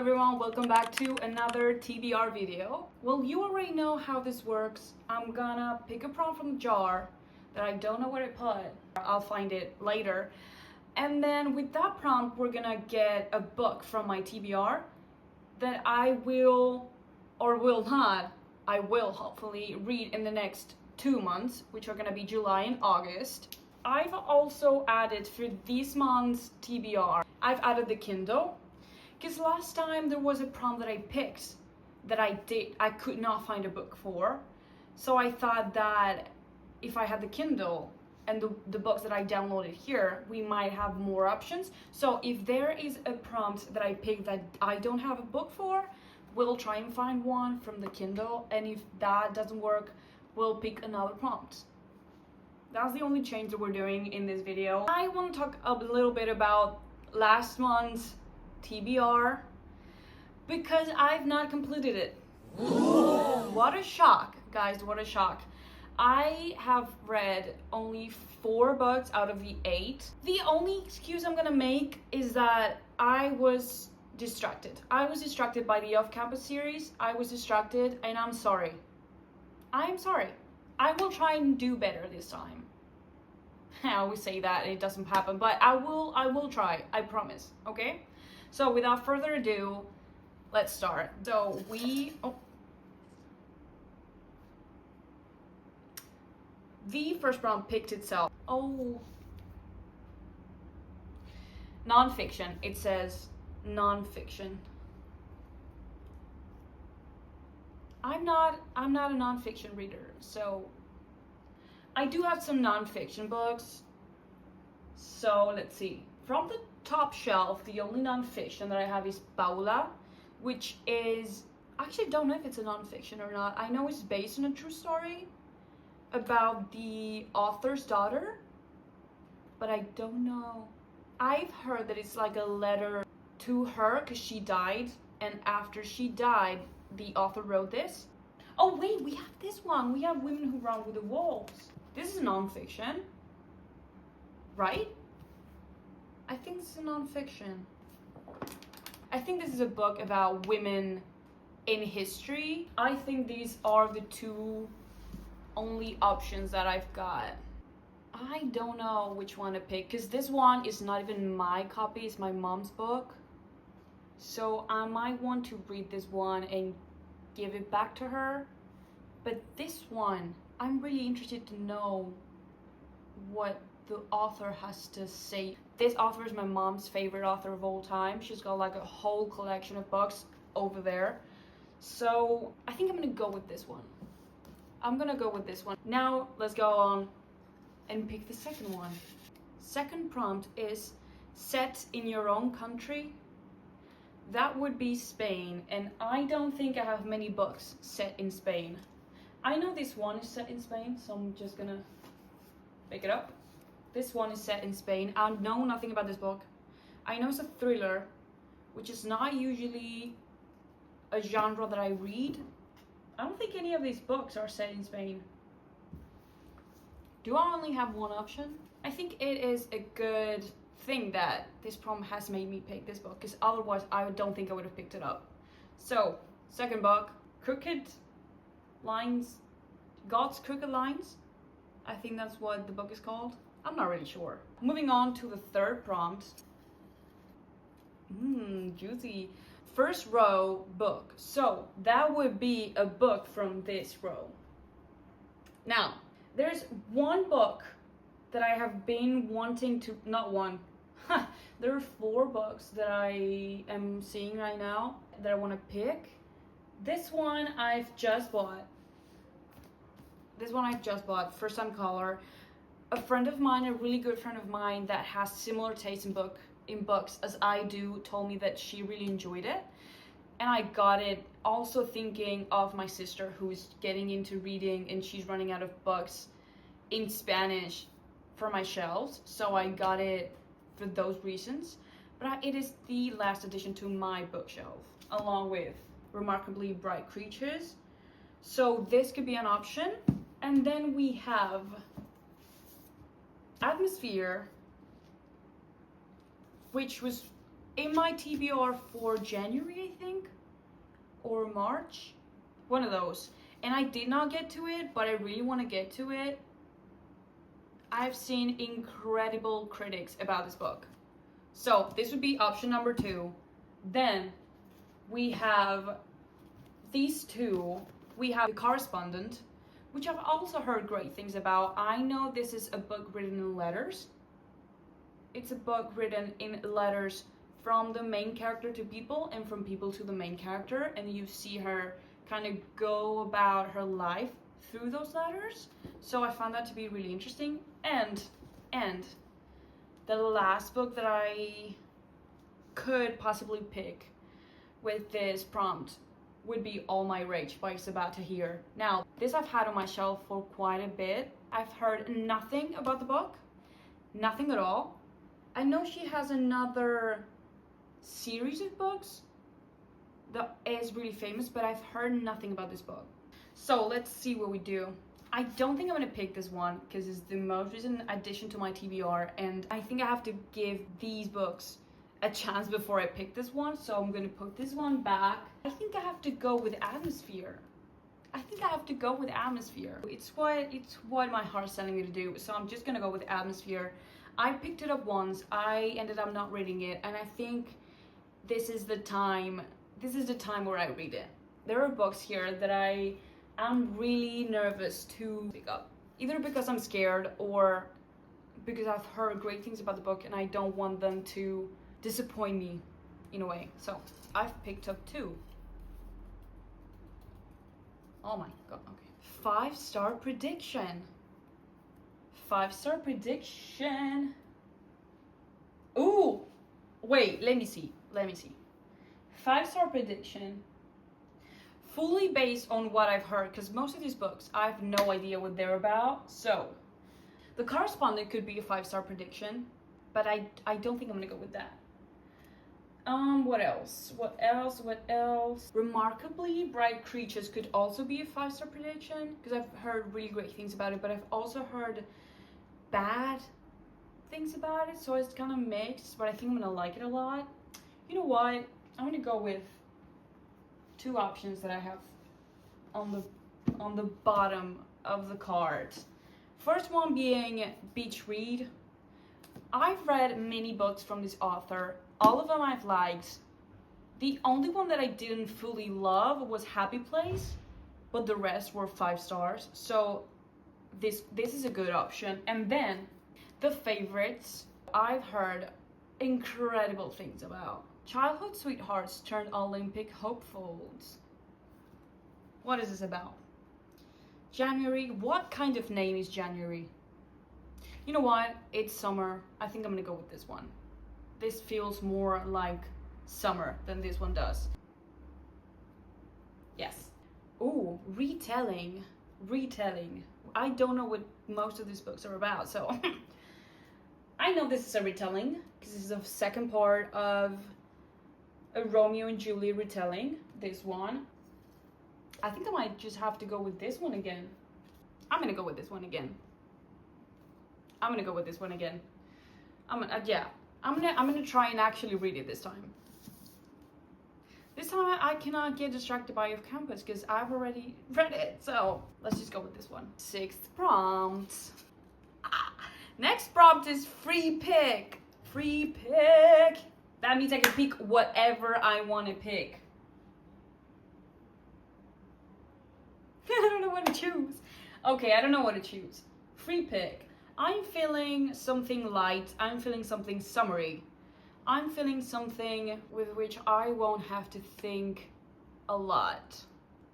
everyone, welcome back to another TBR video. Well, you already know how this works. I'm gonna pick a prompt from the jar that I don't know where to put. I'll find it later. And then with that prompt, we're gonna get a book from my TBR that I will, or will not, I will hopefully read in the next 2 months, which are gonna be July and August. I've also added for this month's TBR, I've added the Kindle. Because last time there was a prompt that I picked that I could not find a book for. So I thought that if I had the Kindle and the books that I downloaded here, we might have more options. So if there is a prompt that I picked that I don't have a book for, we'll try and find one from the Kindle. And if that doesn't work, we'll pick another prompt. That's the only change that we're doing in this video. I want to talk a little bit about last month's TBR because I've not completed it. What a shock, guys, what a shock. I have read only 4 books out of the 8. The only excuse I'm gonna make is that I was distracted. I was distracted by the off-campus series. I was distracted and I'm sorry. I'm sorry. I will try and do better this time. I always say that and it doesn't happen, but I will try, I promise, okay? So without further ado, let's start. So the first prompt picked itself. Non-fiction. It says non-fiction. I'm not a non-fiction reader, so I do have some non-fiction books. So let's see. From the top shelf, the only non-fiction that I have is Paula, which is, I actually don't know if it's a non-fiction or not. I know it's based on a true story about the author's daughter, but I don't know. I've heard that it's like a letter to her because she died, and after she died, the author wrote this. Oh wait, we have this one. We have Women Who Run with the Wolves. This is non-fiction, right? I think this is a non-fiction. I think this is a book about women in history. I think these are the 2 only options that I've got. I don't know which one to pick because this one is not even my copy, it's my mom's book. So I might want to read this one and give it back to her. But this one, I'm really interested to know what the author has to say. This author is my mom's favorite author of all time. She's got like a whole collection of books over there. So I think I'm gonna go with this one. Now let's go on and pick the second one. Second prompt is set in your own country. That would be Spain, and I don't think I have many books set in Spain. I know this one is set in Spain, so I'm just gonna pick it up. This one is set in Spain. I know nothing about this book. I know it's a thriller, which is not usually a genre that I read. I don't think any of these books are set in Spain. Do I only have one option? I think it is a good thing that this prompt has made me pick this book, because otherwise I don't think I would have picked it up. So, second book, Crooked Lines, God's Crooked Lines. I think that's what the book is called. I'm not really sure. Moving on to the third prompt. Juicy. First row book. So that would be a book from this row. Now, there's one book that I have been wanting to, not one. There are 4 books that I am seeing right now that I want to pick. This one I've just bought. First time caller. A friend of mine, a really good friend of mine that has similar taste in books as I do, told me that she really enjoyed it. And I got it also thinking of my sister who's getting into reading and she's running out of books in Spanish for my shelves. So I got it for those reasons. But it is the last addition to my bookshelf, along with Remarkably Bright Creatures. So this could be an option. And then we have Atmosphere, which was in my TBR for January, I think, or March, one of those. And I did not get to it, but I really want to get to it. I've seen incredible critics about this book. So this would be option number 2. Then we have these two. We have The Correspondent, which I've also heard great things about. I know this is a book written in letters. It's a book written in letters from the main character to people and from people to the main character, and you see her kind of go about her life through those letters. So I found that to be really interesting. And the last book that I could possibly pick with this prompt would be All My Rage by Sabat Tahir. Now, this I've had on my shelf for quite a bit. I've heard nothing about the book, nothing at all. I know she has another series of books that is really famous, but I've heard nothing about this book. So let's see what we do. I don't think I'm gonna pick this one because it's the most recent addition to my TBR, and I think I have to give these books a chance before I pick this one, so I'm gonna put this one back. I think I have to go with Atmosphere. It's what my heart's telling me to do, so I'm just gonna go with Atmosphere. I picked it up once, I ended up not reading it, and I think this is the time where I read it. There are books here that I'm really nervous to pick up, either because I'm scared or because I've heard great things about the book and I don't want them to disappoint me in a way. So I've picked up 2. Oh my god, okay. 5-star prediction. 5-star prediction. Ooh, wait, let me see. 5-star prediction. Fully based on what I've heard, because most of these books, I have no idea what they're about. So, The Correspondent could be a 5-star prediction, but I don't think I'm gonna go with that. What else? Remarkably Bright Creatures could also be a 5-star prediction, because I've heard really great things about it, but I've also heard bad things about it, so it's kind of mixed, but I think I'm gonna like it a lot. You know what? I'm gonna go with 2 options that I have on the bottom of the card. First one being Beach Read. I've read many books from this author. All of them I've liked. The only one that I didn't fully love was Happy Place, but the rest were 5 stars. So this is a good option. And then the favorites I've heard incredible things about. Childhood Sweethearts Turned Olympic Hopefuls. What is this about? January. What kind of name is January? You know what? It's summer. I think I'm gonna go with this one. This feels more like summer than this one does. Yes. Ooh, retelling. I don't know what most of these books are about, so I know this is a retelling because this is the second part of a Romeo and Juliet retelling. This one. I think I might just have to go with this one again. I'm gonna go with this one again. I'm gonna try and actually read it this time. This time I cannot get distracted by Off Campus because I've already read it. So let's just go with this one. 6th prompt. Next prompt is free pick. That means I can pick whatever I want to pick. I don't know what to choose. Okay, I don't know what to choose. Free pick. I'm feeling something light. I'm feeling something summery. I'm feeling something with which I won't have to think a lot.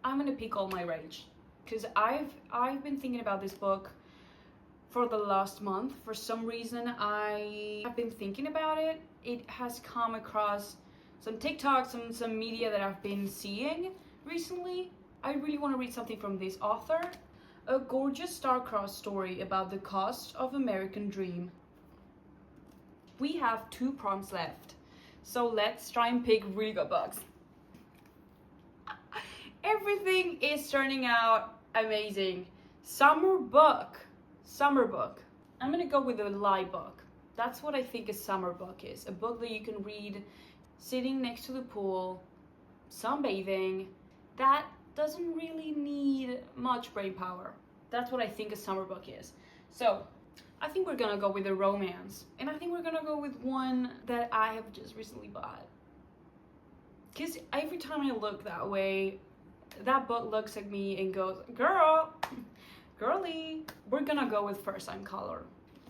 I'm gonna pick All My Rage because I've been thinking about this book for the last month. For some reason, I have been thinking about it. It has come across some TikToks, some media that I've been seeing recently. I really want to read something from this author. A gorgeous star-crossed story about the cost of American dream. We have 2 prompts left, so let's try and pick really good books. Everything is turning out amazing. Summer book. I'm gonna go with a light book. That's what I think a summer book is. A book that you can read sitting next to the pool, sunbathing. That doesn't really need much brain power. That's what I think a summer book is. So I think we're gonna go with a romance, and I think we're gonna go with one that I have just recently bought. Because every time I look that way, that book looks at me and goes, girl, girly. We're gonna go with First Time Color.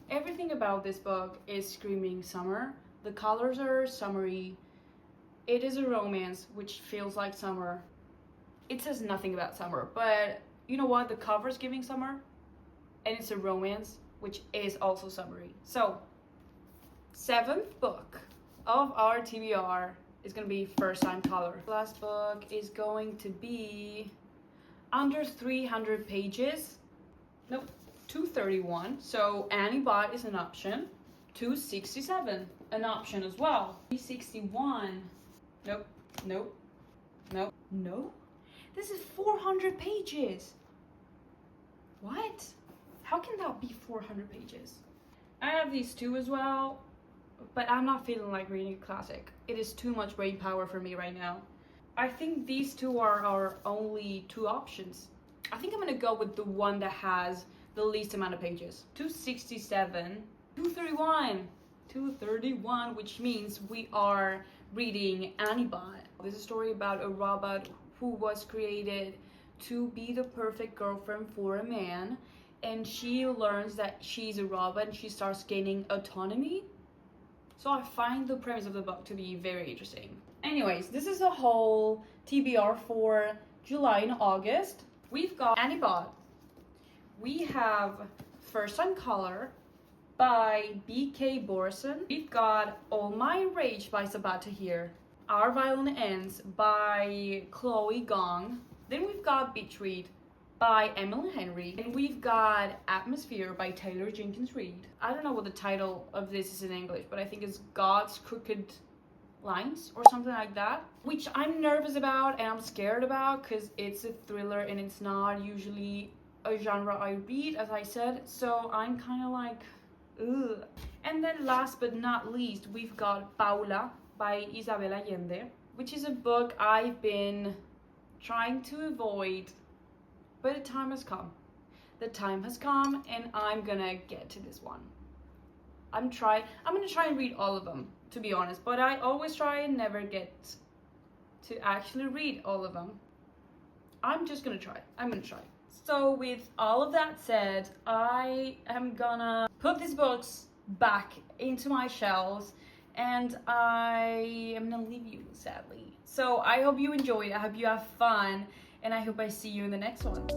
Everything about this book is screaming summer. The colors are summery. It is a romance, which feels like summer. It says nothing about summer, but you know what? The cover's giving summer, and it's a romance, which is also summery. So, 7th book of our TBR is gonna be First Time Color. Last book is going to be under 300 pages. Nope, 231. So Annie Bot is an option. 267, an option as well. 361. Nope, nope, nope, no. This is 400 pages. What? How can that be 400 pages? I have these two as well, but I'm not feeling like reading a classic. It is too much brain power for me right now. I think these two are our only two options. I think I'm gonna go with the one that has the least amount of pages. 267, 231, 231, which means we are reading Annie Bot. This is a story about a robot who was created to be the perfect girlfriend for a man, and she learns that she's a robot and she starts gaining autonomy. So I find the premise of the book to be very interesting. Anyways, this is a whole TBR for July and August. We've got Annie Bot. We have First Time Color by B.K. Borson. We've got All My Rage by Sabata here. Our Violin Ends by Chloe Gong. Then we've got Beach Read by Emily Henry. And we've got Atmosphere by Taylor Jenkins Reid. I don't know what the title of this is in English, but I think it's God's Crooked Lines or something like that, which I'm nervous about and I'm scared about because it's a thriller and it's not usually a genre I read, as I said, so I'm kind of like, ugh. And then last but not least, we've got Paula by Isabel Allende, which is a book I've been trying to avoid, but the time has come. The time has come and I'm gonna get to this one. I'm gonna try and read all of them, to be honest, but I always try and never get to actually read all of them. I'm just gonna try. I'm gonna try. So with all of that said, I am gonna put these books back into my shelves and I am gonna leave you, sadly. So I hope you enjoyed, I hope you have fun, and I hope I see you in the next one.